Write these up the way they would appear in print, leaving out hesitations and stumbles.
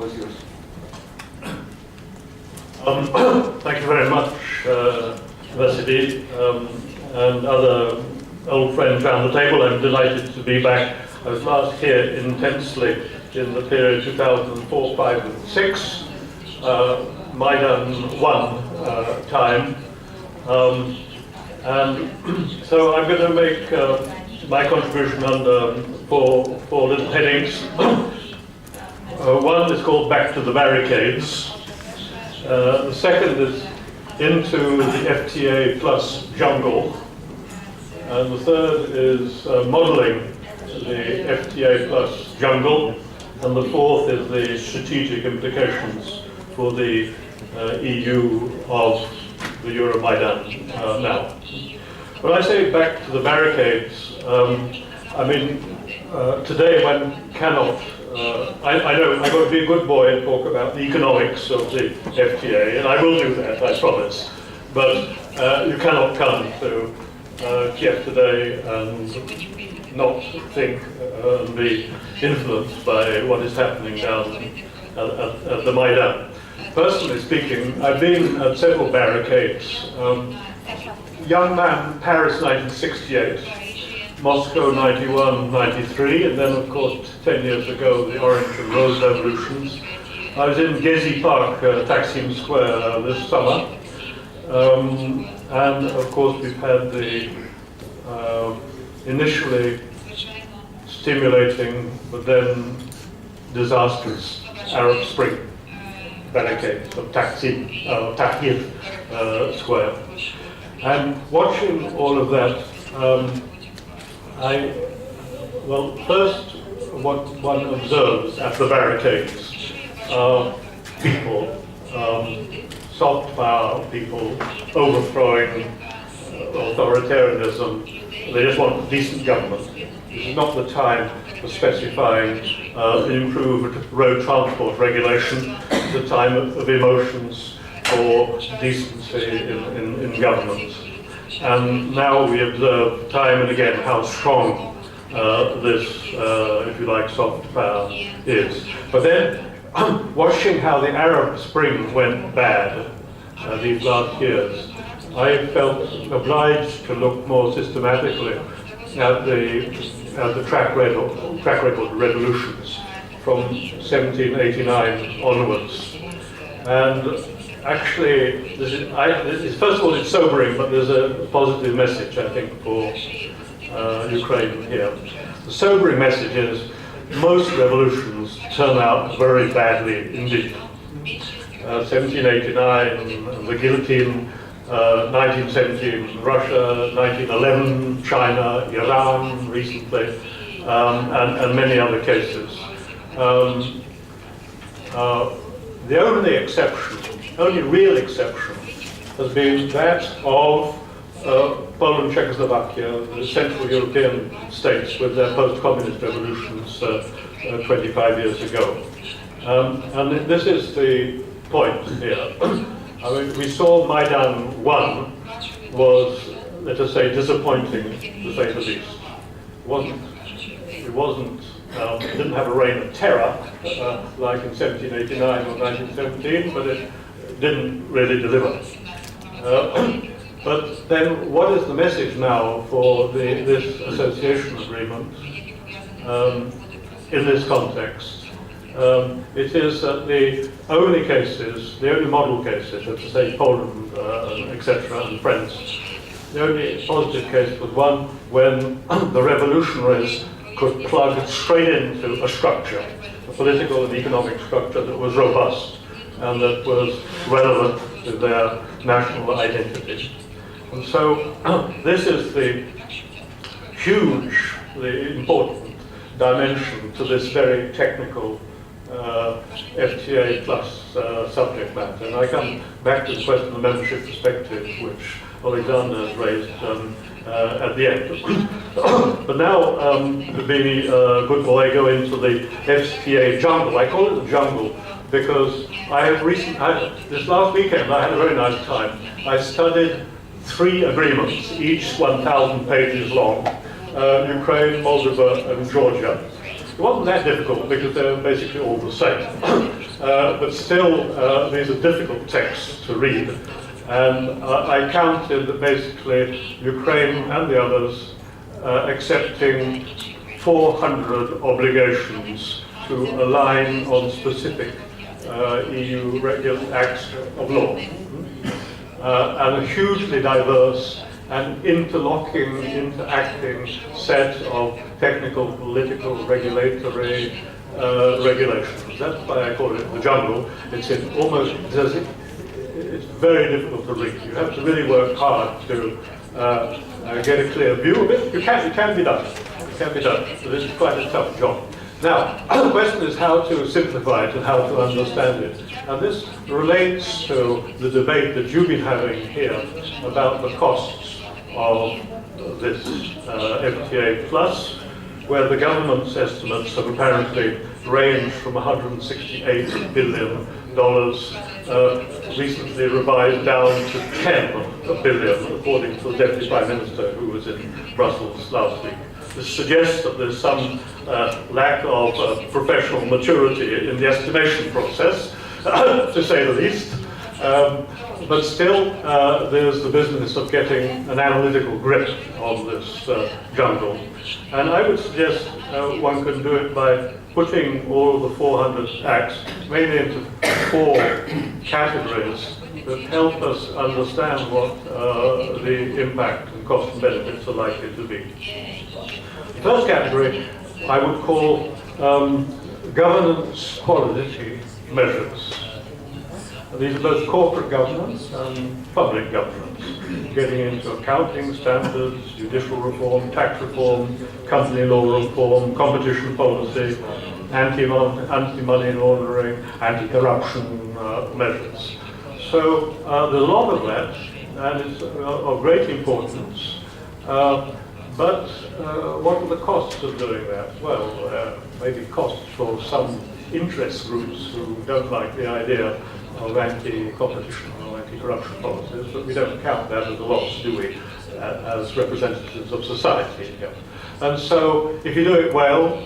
is yours. Thank you very much, Vasily, and other old friends around the table. I'm delighted to be back. I was last here intensely in the period 2004, 5 and 6, Maidan 1 time. And so I'm going to make my contribution under four little headings. One is called Back to the Barricades. The second is Into the FTA plus Jungle. And the third is Modeling the FTA plus Jungle. And the fourth is the strategic implications for the EU of the Euromaidan now. When I say back to the barricades, I mean today one cannot, I know I've got to be a good boy and talk about the economics of the FTA, and I will do that, I promise. But you cannot come to Kiev today and not think and be influenced by what is happening down at the Maidan. Personally speaking, I've been at several barricades. Young man, Paris 1968, Moscow 91, 93, and then of course 10 years ago the Orange and Rose revolutions. I was in Gezi Park, Taksim Square this summer, and of course we've had the initially stimulating but then disastrous Arab Spring barricades of Tahrir Square. And watching all of that, well, first what one observes at the barricades are people, soft power people overthrowing authoritarianism. They just want a decent government. This is not the time for specifying improved road transport regulation. It's a time of emotions for decency in government. And now we observe time and again how strong this, if you like, soft power is. But then, watching how the Arab Spring went bad these last years, I felt obliged to look more systematically at the track record of revolutions from 1789 onwards. And actually, first of all, it's sobering, but there's a positive message, I think, for Ukraine here. The sobering message is most revolutions turn out very badly indeed. 1789, the guillotine, 1917, Russia, 1911, China, Iran recently, and many other cases. The only exception, only real exception, has been that of Poland, Czechoslovakia, the Central European states with their post-communist revolutions 25 years ago. And this is the point here. I mean, we saw Maidan 1 was, let us say, disappointing, to say the least. It didn't have a reign of terror like in 1789 or 1917, but it didn't really deliver. But then, what is the message now for this association agreement in this context? It is that the only cases, the only model cases, let's say Poland, etc., and France, the only positive case was one when the revolutionaries could plug straight into a structure, a political and economic structure that was robust and that was relevant to their national identity. And so this is the hugely important dimension to this very technical FTA plus subject matter. And I come back to the question of the membership perspective, which Alexander has raised at the end. But now, to be a good boy, go into the FTA jungle. I call it the jungle because this last weekend I had a very nice time. I studied 3 agreements, each 1,000 pages long, Ukraine, Moldova, and Georgia. It wasn't that difficult because they're basically all the same. But still, these are difficult texts to read. And I counted that basically Ukraine and the others accepting 400 obligations to align on specific EU acts of law. And a hugely diverse and interlocking, interacting set of technical, political, regulatory regulations. That's why I call it the jungle. It's in almost, it's very difficult to read. You have to really work hard to get a clear view of it. It can be done. It can be done, but it's quite a tough job. Now, the question is how to simplify it and how to understand it. And this relates to the debate that you've been having here about the costs of this FTA Plus, where the government's estimates have apparently ranged from $168 billion, recently revised down to $10 billion, according to the Deputy Prime Minister who was in Brussels last week. This suggests that there's some lack of professional maturity in the estimation process, to say the least. But still, there's the business of getting an analytical grip on this jungle. And I would suggest one can do it by putting all of the 400 acts mainly into 4 categories that help us understand what the impact and cost and benefits are likely to be. The first category I would call governance quality measures. These are both corporate governance and public governance, getting into accounting standards, judicial reform, tax reform, company law reform, competition policy, anti-money laundering, anti-corruption measures. So there's a lot of that, and it's of great importance. But what are the costs of doing that? Well, maybe costs for some interest groups who don't like the idea of anti-competition or anti-corruption policies, but we don't count that as a loss, do we, as representatives of society here. And so, if you do it well,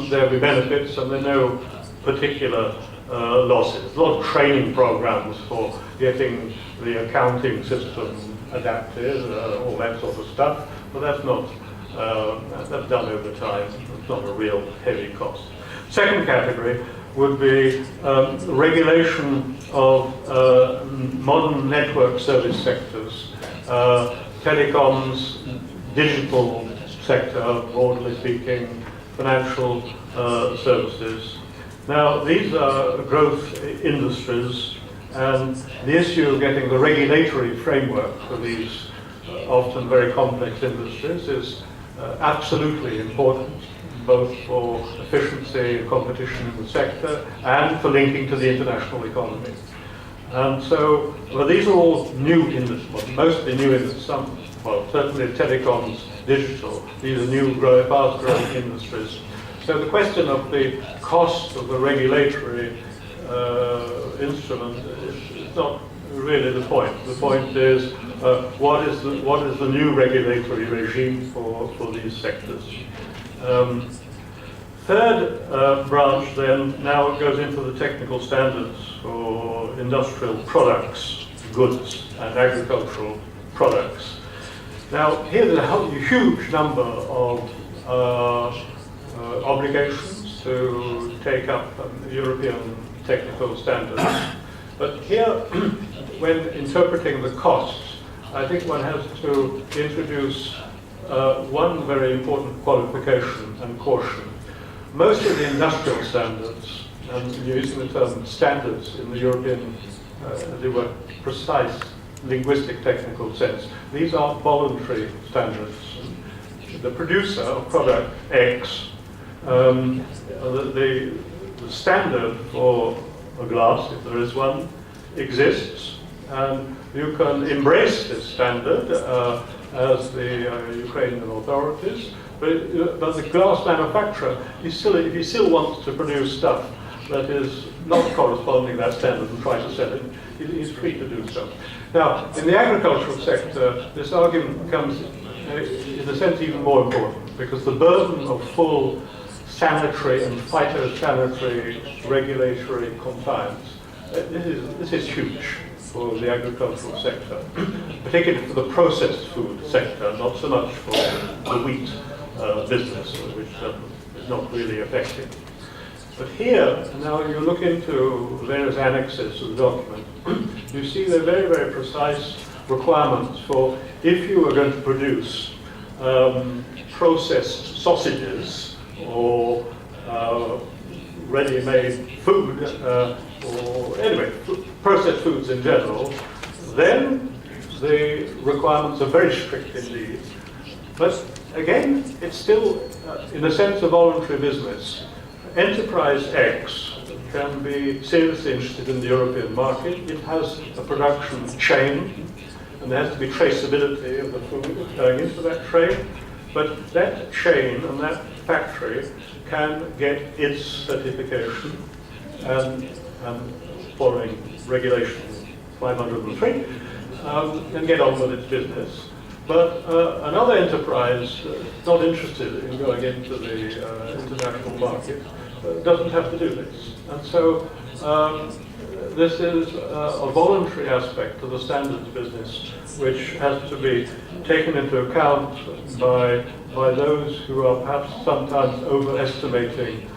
there'll be benefits and there are no particular losses. A lot of training programs for getting the accounting system adapted, all that sort of stuff, but that's not, that's done over time. It's not a real heavy cost. Second category would be regulation of modern network service sectors, telecoms, digital sector, broadly speaking, financial services. Now, these are growth industries, and the issue of getting the regulatory framework for these often very complex industries is absolutely important, both for efficiency and competition in the sector and for linking to the international economy. And so, well, these are all new industries, well, mostly new industries, some, well, certainly telecoms, digital, these are new, fast-growing industries. So the question of the cost of the regulatory instrument is not really the point. The point is what is the new regulatory regime for these sectors. Third branch then now goes into the technical standards for industrial products, goods and agricultural products. Now here there's a huge number of obligations to take up European technical standards. But here, when interpreting the costs, I think one has to introduce one very important qualification and caution. Most of the industrial standards, and using the term standards in the European, as it were, precise linguistic technical sense, these are voluntary standards. The producer of product X, the standard for a glass, if there is one, exists, and you can embrace this standard as the Ukrainian authorities, but the glass manufacturer, if he still wants to produce stuff that is not corresponding to that standard and try to sell it, he's free to do so. Now, in the agricultural sector, this argument becomes, in a sense, even more important, because the burden of full sanitary and phytosanitary regulatory compliance. This is huge for the agricultural sector, particularly for the processed food sector, not so much for the wheat business, which is not really affected. But here, now you look into various annexes of the document, you see the very, very precise requirements for if you are going to produce processed sausages or ready-made food, or anyway, processed foods in general, then the requirements are very strict indeed. But again, it's still, in a sense, a voluntary business. Enterprise X can be seriously interested in the European market. It has a production chain, and there has to be traceability of the food going into that train. But that chain and that factory can get its certification and following regulation 503 and get on with its business. But another enterprise not interested in going into the international market doesn't have to do this. And so this is a voluntary aspect of the standards business which has to be taken into account by those who are perhaps sometimes overestimating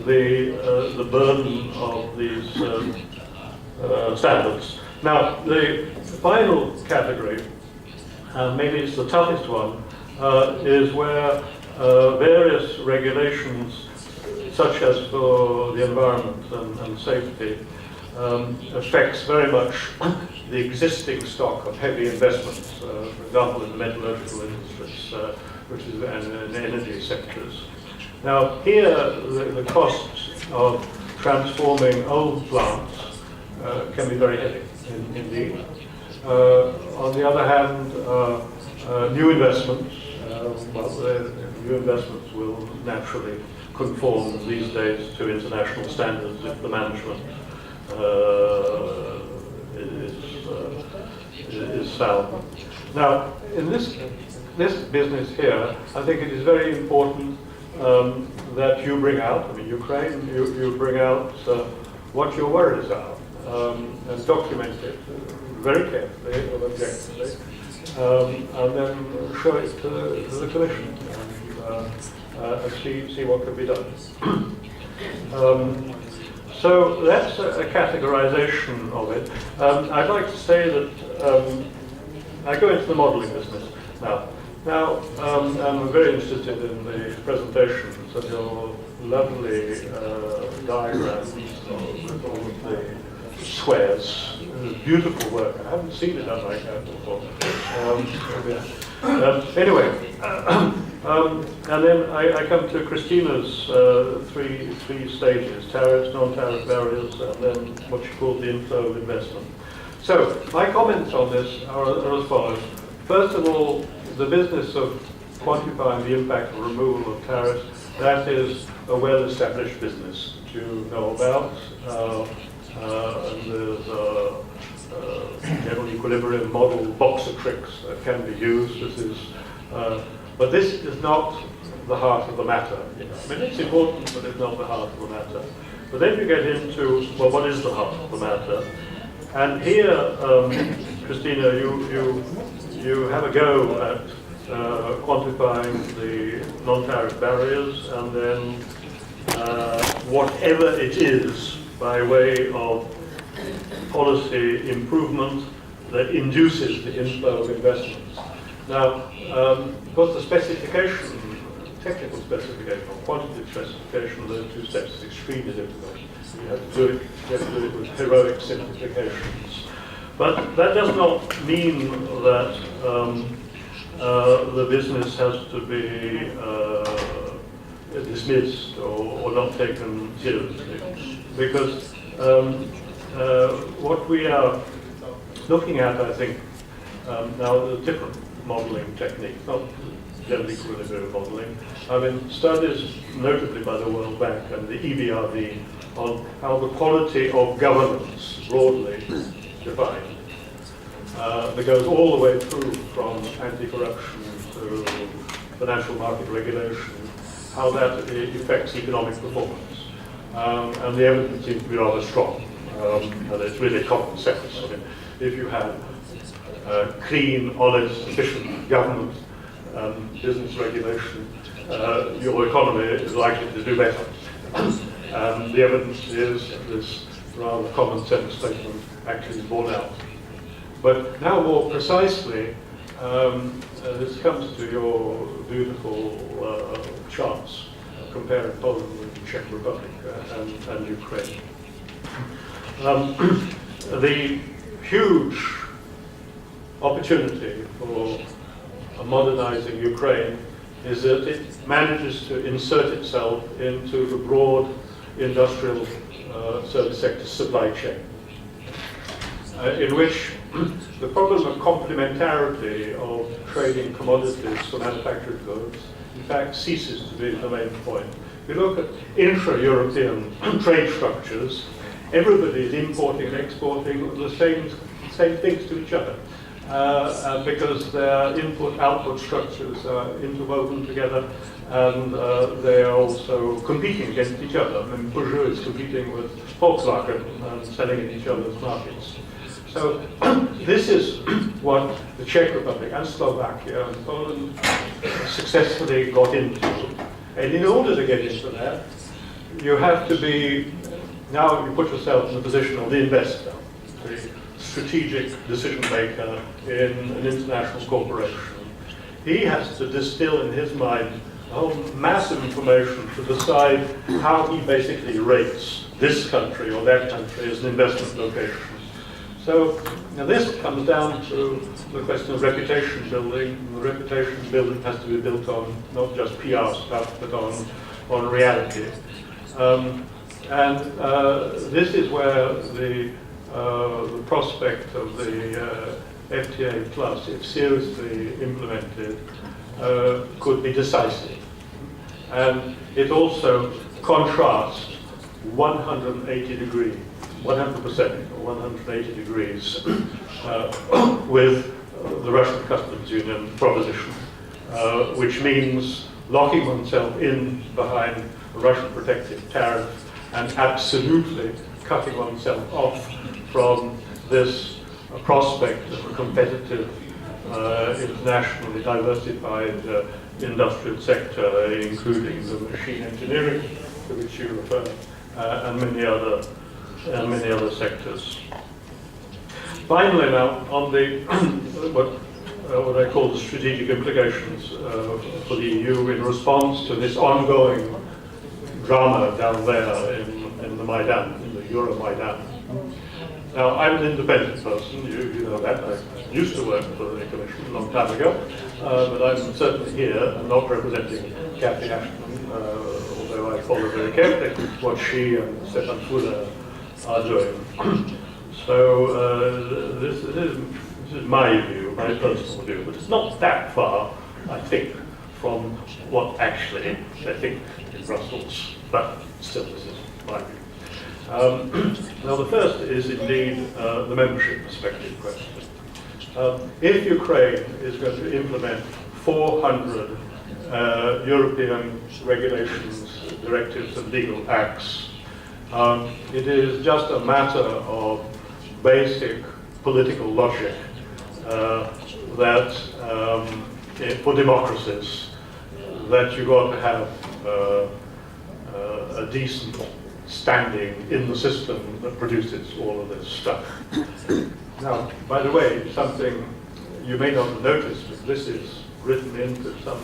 the burden of these standards. Now, the final category, maybe it's the toughest one, is where various regulations, such as for the environment and safety, affects very much the existing stock of heavy investments, for example, in the metallurgical industries, which is in the energy sectors. Now, here, the costs of transforming old plants can be very heavy, indeed. On the other hand, new investments, new investments will naturally conform these days to international standards if the management is sound. Now, in this business here, I think it is very important that you bring out, I mean, Ukraine, you bring out what your worries are and document it very carefully and objectively, and then show it to the Commission and see what can be done. So that's a categorization of it. I'd like to say that I go into the modeling business now. Now, I'm very interested in the presentations of your lovely diagrams with all of the squares. Beautiful work. I haven't seen it done like that before. Anyway, and then I come to Christina's three stages: tariffs, non-tariff barriers, and then what she called the inflow of investment. So my comments on this are as follows. First of all, the business of quantifying the impact of removal of tariffs, that is a well-established business to know about. And there's a general equilibrium model, box of tricks that can be used. But this is not the heart of the matter. You know? I mean, it's important, but it's not the heart of the matter. But then you get into, well, what is the heart of the matter? And here, Christina, you have a go at quantifying the non-tariff barriers, and then whatever it is by way of policy improvement that induces the inflow of investments. Now, because the specification, technical specification or quantitative specification of those two steps is extremely difficult. You have to do it with heroic simplifications. But that does not mean that the business has to be dismissed or not taken seriously. Because what we are looking at, I think, now the different modeling techniques, not general equilibrium modeling. I mean, studies notably by the World Bank and the EBRD on how the quality of governance, broadly defined, that goes all the way through from anti-corruption to financial market regulation, how that affects economic performance. And the evidence seems to be rather strong. And it's really common sense. I mean, if you have clean, honest, efficient government and business regulation, your economy is likely to do better. And the evidence is that this rather common sense statement actually is borne out. But now more precisely, this comes to your beautiful charts comparing Poland with the Czech Republic and Ukraine. The huge opportunity for modernizing Ukraine is that it manages to insert itself into the broad industrial service sector supply chain, in which the problem of complementarity of trading commodities for manufactured goods in fact ceases to be the main point. If you look at intra-European trade structures, everybody is importing and exporting the same things to each other. Because their input-output structures are interwoven together, and they are also competing against each other. I mean, Peugeot is competing with Volkswagen and selling in each other's markets. So this is what the Czech Republic and Slovakia and Poland successfully got into. And in order to get into that, you have to be, now you put yourself in the position of the investor, the strategic decision maker in an international corporation. He has to distill in his mind a whole mass of information to decide how he basically rates this country or that country as an investment location. So now this comes down to the question of reputation building. The reputation building has to be built on not just PR stuff, but on reality. This is where the prospect of the FTA Plus, if seriously implemented, could be decisive. And it also contrasts 180 degrees, 100% or 180 degrees with the Russian Customs Union proposition, which means locking oneself in behind a Russian protective tariff and absolutely cutting oneself off from this prospect of a competitive, internationally diversified industrial sector, including the machine engineering to which you refer, and many other sectors. Finally, now on the what I call the strategic implications for the EU in response to this ongoing drama down there in the Maidan, in the Euro Maidan. Now, I'm an independent person, you know that. I used to work for the Commission a long time ago, but I'm certainly here and not representing Cathy Ashton, although I follow very carefully what she and Stefan Füle are doing. So this is my view, my personal view, but it's not that far, I think, from what actually they think in Brussels, but still this is my view. Now the first is indeed the membership perspective question. If Ukraine is going to implement 400 European regulations, directives and legal acts, it is just a matter of basic political logic that for democracies that you've got to have a decent standing in the system that produces all of this stuff. Now, by the way, something you may not have noticed, but this is written into some,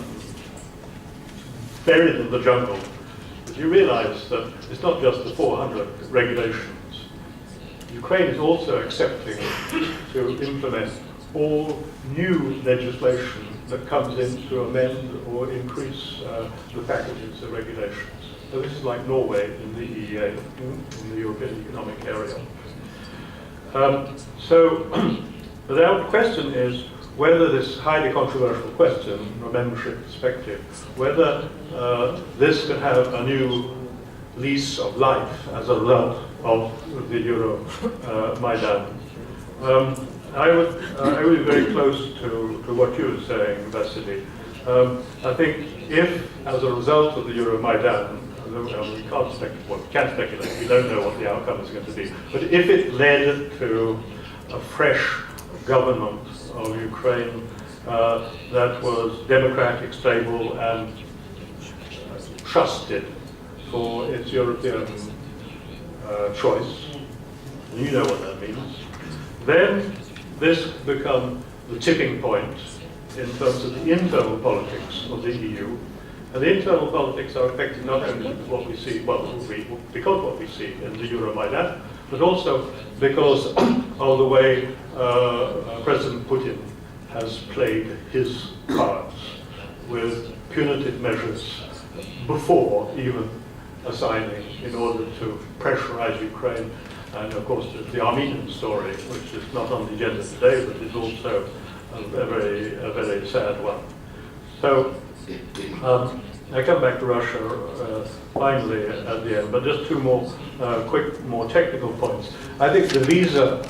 buried in the jungle. But you realize that it's not just the 400 regulations. Ukraine is also accepting to implement all new legislation that comes in to amend or increase the packages of regulations. So this is like Norway in the EEA, in the European Economic Area. The question is whether this highly controversial question, from a membership perspective, whether this can have a new lease of life as a result of the Euro Maidan. I would be very close to what you were saying, Vasily. I think if, as a result of the Euromaidan, we can't speculate, well, we can speculate, we don't know what the outcome is going to be, but if it led to a fresh government of Ukraine that was democratic, stable, and trusted for its European choice, and you know what that means, then this becomes the tipping point in terms of the internal politics of the EU. And the internal politics are affected not only what we see, well, because what we see in the Euromaidan, but also because of the way President Putin has played his cards with punitive measures before even assigning in order to pressurize Ukraine. And of course the Armenian story, which is not on the agenda today, but is also a very sad one. So I come back to Russia finally at the end, but just two more quick, more technical points. I think the visa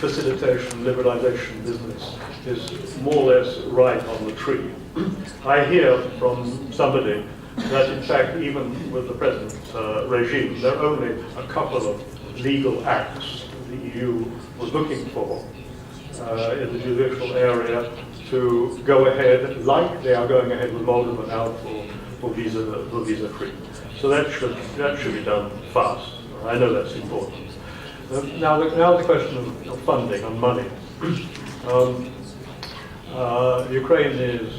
facilitation, liberalization business is more or less right on the tree. I hear from somebody that in fact even with the present regime, there are only a couple of legal acts the EU was looking for in the judicial area to go ahead, like they are going ahead with Moldova now for visa free. So that should be done fast. I know that's important. Now the question of funding, on money. Ukraine is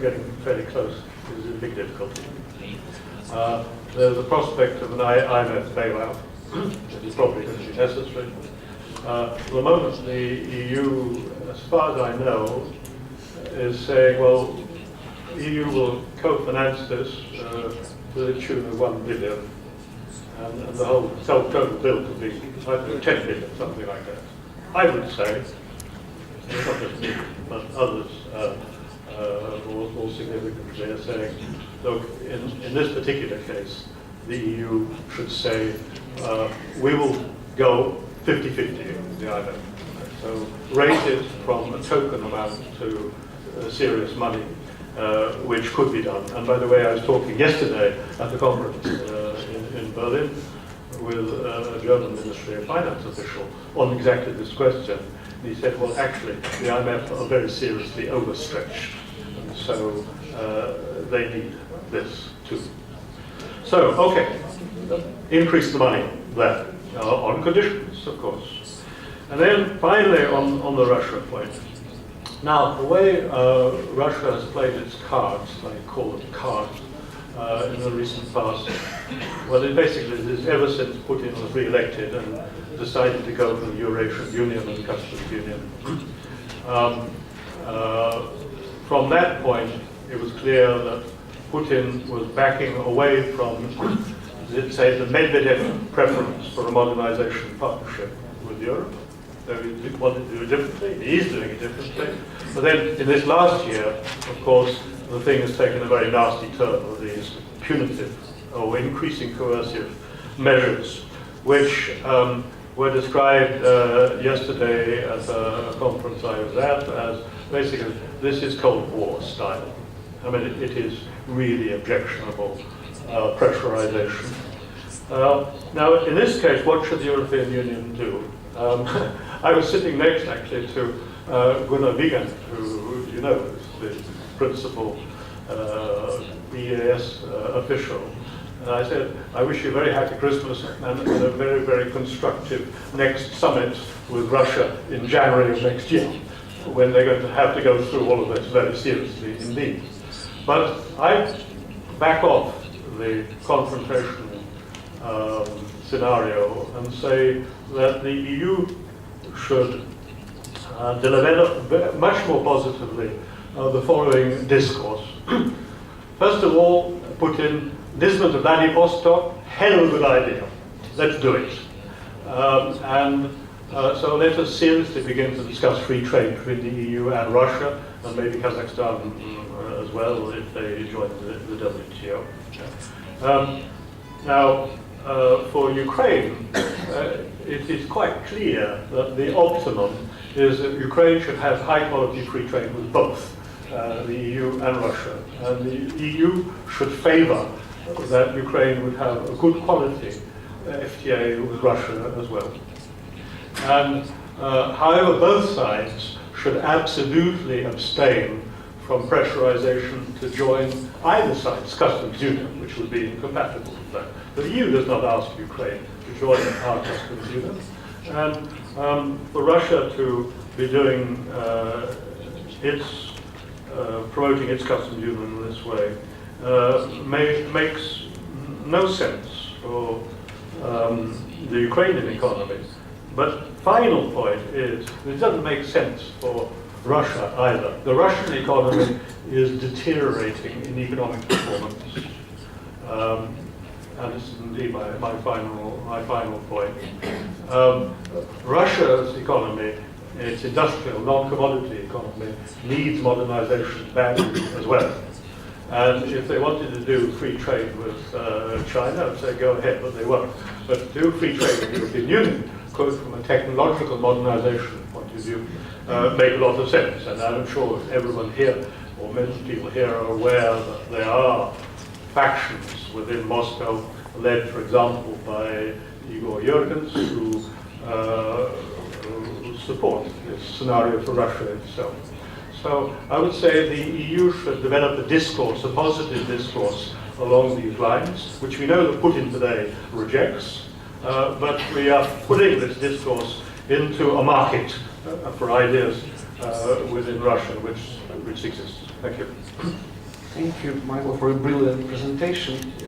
getting fairly close. Is a big difficulty. There's a prospect of an IMF bailout, which is probably going to be necessary. For the moment, the EU, as far as I know, is saying, well, EU will co-finance this to the tune of 1 billion, and the whole total bill could be, I don't know, 10 billion, something like that. I would say, it's not just me, but others more significantly are saying, look, in this particular case, the EU should say, we will go 50-50 the IMF. So raise it from a token amount to serious money, which could be done. And by the way, I was talking yesterday at the conference in Berlin with a German Ministry of Finance official on exactly this question. And he said, well, actually, the IMF are very seriously overstretched. And so they need this too. So, okay, increase the money there, on conditions, of course. And then finally on the Russia point. Now, the way Russia has played its cards, I call them cards, in the recent past, well, it basically is ever since Putin was re-elected and decided to go for the Eurasian Union and Customs Union. From that point, it was clear that Putin was backing away from, let's say, the Medvedev preference for a modernization partnership with Europe. So he wanted to do it differently, he is doing it differently. But then in this last year, of course, the thing has taken a very nasty turn with these punitive or increasing coercive measures, which were described yesterday at a conference I was at as basically, this is Cold War style. I mean, it is really objectionable pressurization. Now, in this case, what should the European Union do? I was sitting next, actually, to Gunnar Wiegand, who you know is the principal EAS official. And I said, I wish you a very happy Christmas and a very, very constructive next summit with Russia in January of next year, when they're going to have to go through all of this very seriously indeed. But I back off the confrontation scenario and say that the EU should develop much more positively the following discourse. First of all, Putin, Lisbon to Vladivostok, hell of a good idea. Let's do it. So let us seriously begin to discuss free trade between the EU and Russia, and maybe Kazakhstan as well if they join the WTO. Now, for Ukraine, it is quite clear that the optimum is that Ukraine should have high-quality free trade with both the EU and Russia. And the EU should favor that Ukraine would have a good quality FTA with Russia as well. And however, both sides should absolutely abstain from pressurization to join either side's customs union, which would be incompatible with that. The EU does not ask Ukraine to join our customs union. And for Russia to be doing promoting its customs union in this way makes no sense for the Ukrainian economy. But final point is, it doesn't make sense for Russia either. The Russian economy is deteriorating in economic performance. And this is indeed my final point. Russia's economy, its industrial, non-commodity economy, needs modernization badly as well. And if they wanted to do free trade with China, I'd say go ahead, but they won't. But to do free trade with the European Union, quote, from a technological modernization point of view, make a lot of sense. And I'm sure everyone here, or many people here, are aware that there are factions within Moscow, led, for example, by Igor Yergins, who support this scenario for Russia itself. So I would say the EU should develop a discourse, a positive discourse along these lines, which we know that Putin today rejects, but we are putting this discourse into a market for ideas within Russia which exists. Thank you. Thank you, Michael, for a brilliant presentation.